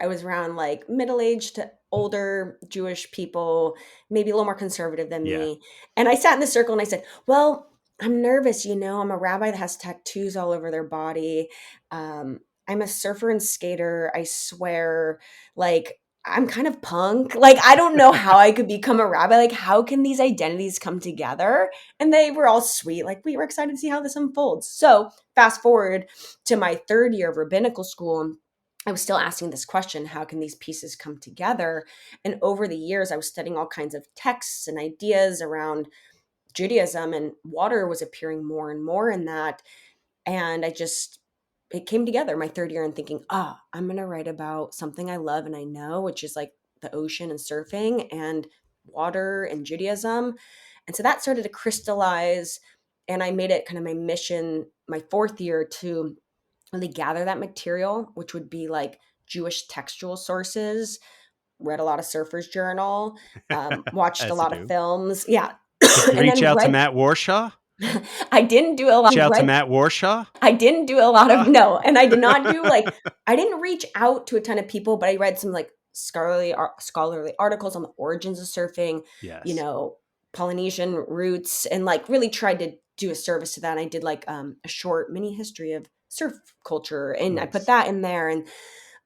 I was around like middle-aged to older Jewish people, maybe a little more conservative than Yeah. me. And I sat in the circle and I said, well, I'm nervous, I'm a rabbi that has tattoos all over their body. I'm a surfer and skater. I swear, like, I'm kind of punk. Like, I don't know how I could become a rabbi. Like, how can these identities come together? And they were all sweet. Like, we were excited to see how this unfolds. So, fast forward to my third year of rabbinical school, I was still asking this question, how can these pieces come together? And over the years, I was studying all kinds of texts and ideas around Judaism, and water was appearing more and more in that. And it came together my third year and thinking, I'm going to write about something I love and I know, which is like the ocean and surfing and water and Judaism. And so that started to crystallize. And I made it kind of my mission my fourth year to really gather that material, which would be like Jewish textual sources, read a lot of Surfer's Journal, watched a As you lot of do. films. Yeah. Did you And reach then out to read. Matt Warshaw? I didn't do a lot. Reach out to Read. Matt Warshaw? I didn't do a lot of, Ah. no. And I did not do like, I didn't reach out to a ton of people, but I read some like scholarly articles on the origins of surfing, Yes. Polynesian roots, and like really tried to do a service to that. And I did like a short mini history of surf culture, and I put Nice. that in there.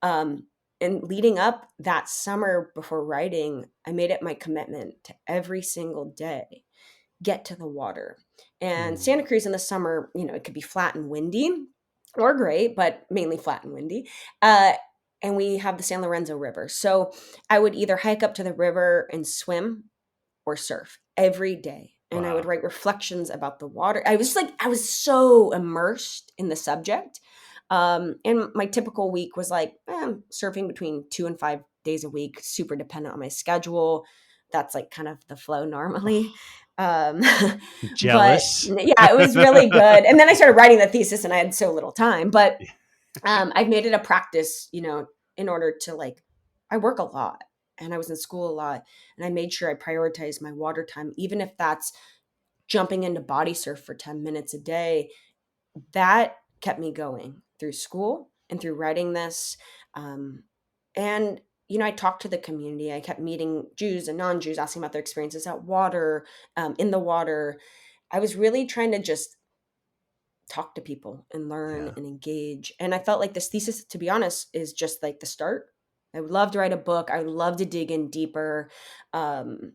Um, and leading up that summer before writing, I made it my commitment to every single day get to the water. And Santa Mm. Cruz in the summer, it could be flat and windy or great, but mainly flat and windy. Uh, and we have the San Lorenzo River. So I would either hike up to the river and swim or surf every day. And I would Wow. write reflections about the water. I was so immersed in the subject. And my typical week was like surfing between 2 and 5 days a week, super dependent on my schedule. That's like kind of the flow normally. Oh, Um, but jealous. yeah, it was really good. And then I started writing the thesis and I had so little time, but I've made it a practice, in order to like, I work a lot and I was in school a lot, and I made sure I prioritized my water time, even if that's jumping into body surf for 10 minutes a day. That kept me going through school and through writing this. Um, and, I talked to the community. I kept meeting Jews and non-Jews, asking about their experiences at water, in the water. I was really trying to just talk to people and learn Yeah. and engage. And I felt like this thesis, to be honest, is just like the start. I would love to write a book. I would love to dig in deeper. Um,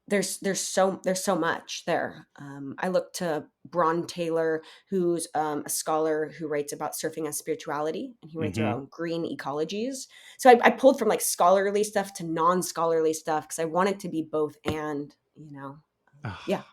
there's so much there. I look to Bron Taylor, who's a scholar who writes about surfing as spirituality, and he writes Hmm. around green ecologies. So I pulled from like scholarly stuff to non-scholarly stuff because I want it to be both and. Oh, Yeah.